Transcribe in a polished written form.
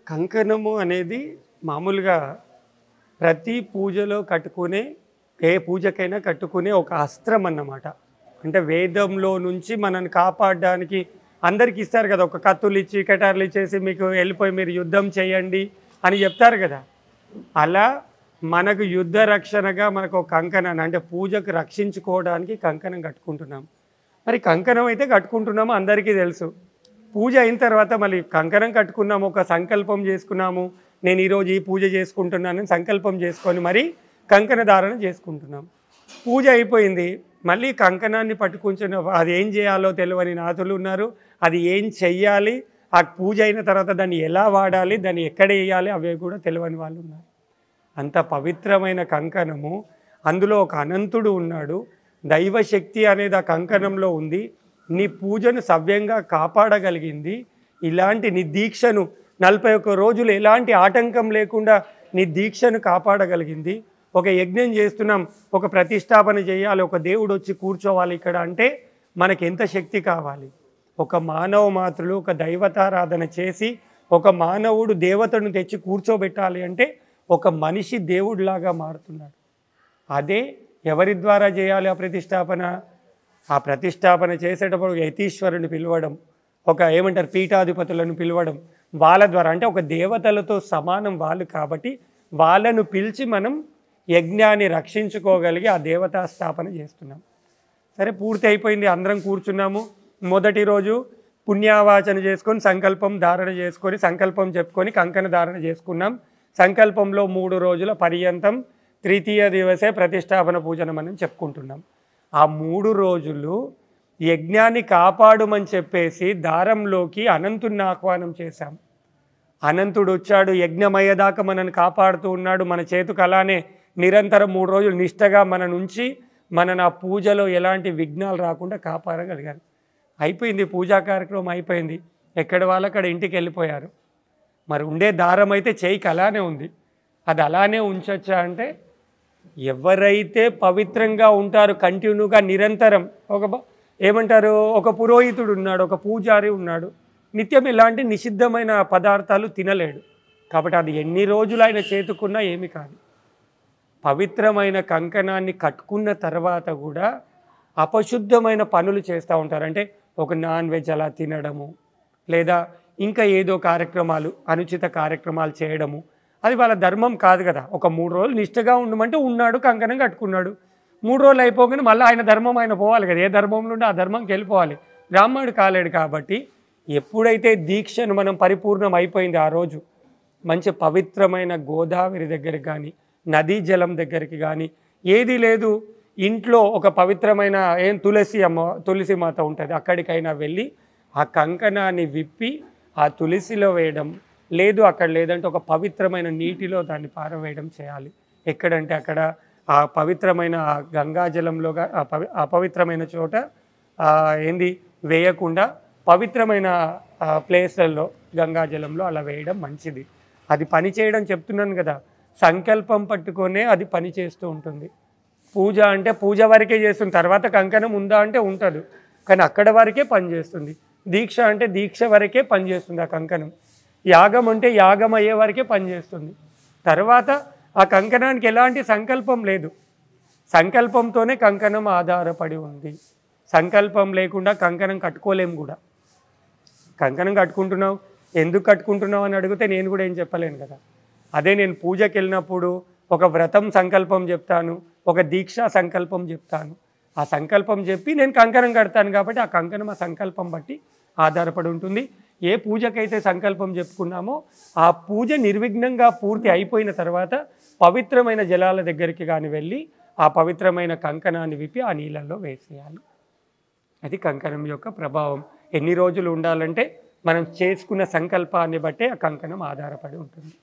కంకణము అనేది మామూలుగా ప్రతి పూజలో కట్టుకునే ఏ పూజకైనా కట్టుకునే ఒక అస్త్రం అన్నమాట. అంటే వేదంలో నుంచి మనల్ని కాపాడడానికి అందరికి ఇస్తారు కదా, ఒక కత్తులు ఇచ్చి కటార్లు ఇచ్చేసి మీకు వెళ్ళిపోయి మీరు యుద్ధం చేయండి అని చెప్తారు కదా. అలా మనకు యుద్ధ రక్షణగా మనకు ఒక కంకణాన్ని అంటే పూజకు రక్షించుకోవడానికి కంకణం కట్టుకుంటున్నాం. మరి కంకణం అయితే కట్టుకుంటున్నాము అందరికీ తెలుసు. పూజ అయిన తర్వాత మళ్ళీ కంకణం కట్టుకున్నాము, ఒక సంకల్పం చేసుకున్నాము, నేను ఈరోజు ఈ పూజ చేసుకుంటున్నానని సంకల్పం చేసుకొని మరి కంకణ ధారణ చేసుకుంటున్నాం. పూజ అయిపోయింది, మళ్ళీ కంకణాన్ని పట్టుకుంటున్న అది ఏం చేయాలో తెలియని నాథులు ఉన్నారు. అది ఏం చెయ్యాలి, ఆ పూజ అయిన తర్వాత దాన్ని ఎలా వాడాలి, దాన్ని ఎక్కడ వేయాలి అవి కూడా తెలియని వాళ్ళు ఉన్నారు. అంత పవిత్రమైన కంకణము, అందులో ఒక అనంతుడు ఉన్నాడు, దైవశక్తి అనేది ఆ కంకణంలో ఉంది. నీ పూజను సవ్యంగా కాపాడగలిగింది. ఇలాంటి నీ దీక్షను 41 రోజులు ఎలాంటి ఆటంకం లేకుండా నీ దీక్షను కాపాడగలిగింది. ఒక యజ్ఞం చేస్తున్నాం, ఒక ప్రతిష్టాపన చేయాలి, ఒక దేవుడు వచ్చి కూర్చోవాలి ఇక్కడ అంటే మనకి ఎంత శక్తి కావాలి. ఒక మానవ మాతృలు ఒక దైవతారాధన చేసి ఒక మానవుడు దేవతను తెచ్చి కూర్చోబెట్టాలి అంటే ఒక మనిషి దేవుడిలాగా మారుతున్నాడు. అదే ఎవరి ద్వారా చేయాలి ఆ ప్రతిష్టాపన? ఆ ప్రతిష్టాపన చేసేటప్పుడు యతీశ్వరుని పిలవడం, ఒక ఏమంటారు పీఠాధిపతులను పిలవడం, వాళ్ళ ద్వారా అంటే ఒక దేవతలతో సమానం వాళ్ళు కాబట్టి వాళ్ళను పిలిచి మనం యజ్ఞాన్ని రక్షించుకోగలిగి ఆ దేవతా స్థాపన చేస్తున్నాం. సరే, పూర్తి అయిపోయింది, అందరం కూర్చున్నాము. మొదటి రోజు పుణ్యావాచన చేసుకొని సంకల్పం ధారణ చేసుకొని సంకల్పం చెప్పుకొని కంకణ ధారణ చేసుకున్నాం. సంకల్పంలో 3 రోజుల పర్యంతం తృతీయ దివసే ప్రతిష్టాపన పూజన మనం చెప్పుకుంటున్నాం. ఆ 3 రోజులు యజ్ఞాన్ని కాపాడుమని చెప్పేసి దారంలోకి అనంతుని ఆహ్వానం చేశాం. అనంతుడు వచ్చాడు, యజ్ఞమయ్యేదాకా మనల్ని కాపాడుతూ ఉన్నాడు. మన చేతుకు అలానే నిరంతరం 3 రోజులు నిష్టగా మన నుంచి మనని ఆ పూజలో ఎలాంటి విఘ్నాలు రాకుండా కాపాడగలిగారు. అయిపోయింది, పూజా కార్యక్రమం అయిపోయింది, ఎక్కడ వాళ్ళు అక్కడ ఇంటికి వెళ్ళిపోయారు. మరి ఉండే దారం అయితే చేయికి అలానే ఉంది, అది అలానే ఉంచొచ్చా అంటే ఎవరైతే పవిత్రంగా ఉంటారో కంటిన్యూగా నిరంతరం ఏమంటారు ఒక పురోహితుడు ఉన్నాడు, ఒక పూజారి ఉన్నాడు, నిత్యం ఇలాంటి నిషిద్ధమైన పదార్థాలు తినలేడు. కాబట్టి అది ఎన్ని రోజులు ఆయన చేతుకున్నా ఏమి కాదు. పవిత్రమైన కంకణాన్ని కట్టుకున్న తర్వాత కూడా అపశుద్ధమైన పనులు చేస్తూ ఉంటారు. అంటే ఒక నాన్ వెజ్ అలా తినడము, లేదా ఇంకా ఏదో కార్యక్రమాలు అనుచిత కార్యక్రమాలు చేయడము, అది వాళ్ళ ధర్మం కాదు కదా. ఒక 3 రోజులు నిష్టగా ఉండమంటే ఉన్నాడు, కంకణం కట్టుకున్నాడు. 3 రోజులు అయిపోగానే మళ్ళీ ఆయన ధర్మం ఆయన పోవాలి కదా, ఏ ధర్మంలో ఉంటే ఆ ధర్మంకి వెళ్ళిపోవాలి. బ్రాహ్మణుడు కాలేడు కాబట్టి ఎప్పుడైతే దీక్షను మనం పరిపూర్ణం అయిపోయింది ఆ రోజు మంచి పవిత్రమైన గోదావరి దగ్గరికి కానీ నదీ జలం దగ్గరికి కానీ ఏది లేదు, ఇంట్లో ఒక పవిత్రమైన తులసి మాత ఉంటుంది, అక్కడికైనా వెళ్ళి ఆ కంకణాన్ని విప్పి ఆ తులసిలో వేయడం, లేదు అక్కడ లేదంటే ఒక పవిత్రమైన నీటిలో దాన్ని పారవేయడం చేయాలి. ఎక్కడంటే అక్కడ ఆ పవిత్రమైన గంగాజలంలో అపవిత్రమైన చోట వేయకుండా పవిత్రమైన ప్లేస్లలో గంగాజలంలో అలా వేయడం మంచిది. అది పని చేయడం చెప్తున్నాను కదా, సంకల్పం పట్టుకొనే అది పని చేస్తూ ఉంటుంది. పూజ అంటే పూజ వరకే చేస్తుంది, తర్వాత కంకణం ఉందా అంటే ఉంటుంది, కానీ అక్కడ వరకే పనిచేస్తుంది. దీక్ష అంటే దీక్ష వరకే పనిచేస్తుంది ఆ కంకణం. యాగం అంటే యాగం అయ్యే వరకే పనిచేస్తుంది. తర్వాత ఆ కంకణానికి ఎలాంటి సంకల్పం లేదు, సంకల్పంతోనే కంకణం ఆధారపడి ఉంది. సంకల్పం లేకుండా కంకణం కట్టుకోలేము కూడా. కంకణం కట్టుకుంటున్నావు, ఎందుకు కట్టుకుంటున్నావు అని అడిగితే నేను కూడా ఏం చెప్పలేను కదా. అదే నేను పూజకి వెళ్ళినప్పుడు ఒక వ్రతం సంకల్పం చెప్తాను, ఒక దీక్షా సంకల్పం చెప్తాను. ఆ సంకల్పం చెప్పి నేను కంకణం కడతాను కాబట్టి ఆ కంకణం ఆ సంకల్పం బట్టి ఆధారపడి ఉంటుంది. ఏ పూజకైతే సంకల్పం చెప్పుకున్నామో ఆ పూజ నిర్విఘ్నంగా పూర్తి అయిపోయిన తర్వాత పవిత్రమైన జలాల దగ్గరికి కానీ వెళ్ళి ఆ పవిత్రమైన కంకణాన్ని విప్పి ఆ నీళ్ళల్లో వేసేయాలి. అది కంకణం యొక్క ప్రభావం. ఎన్ని రోజులు ఉండాలంటే మనం చేసుకున్న సంకల్పాన్ని బట్టే ఆ కంకణం ఆధారపడి ఉంటుంది.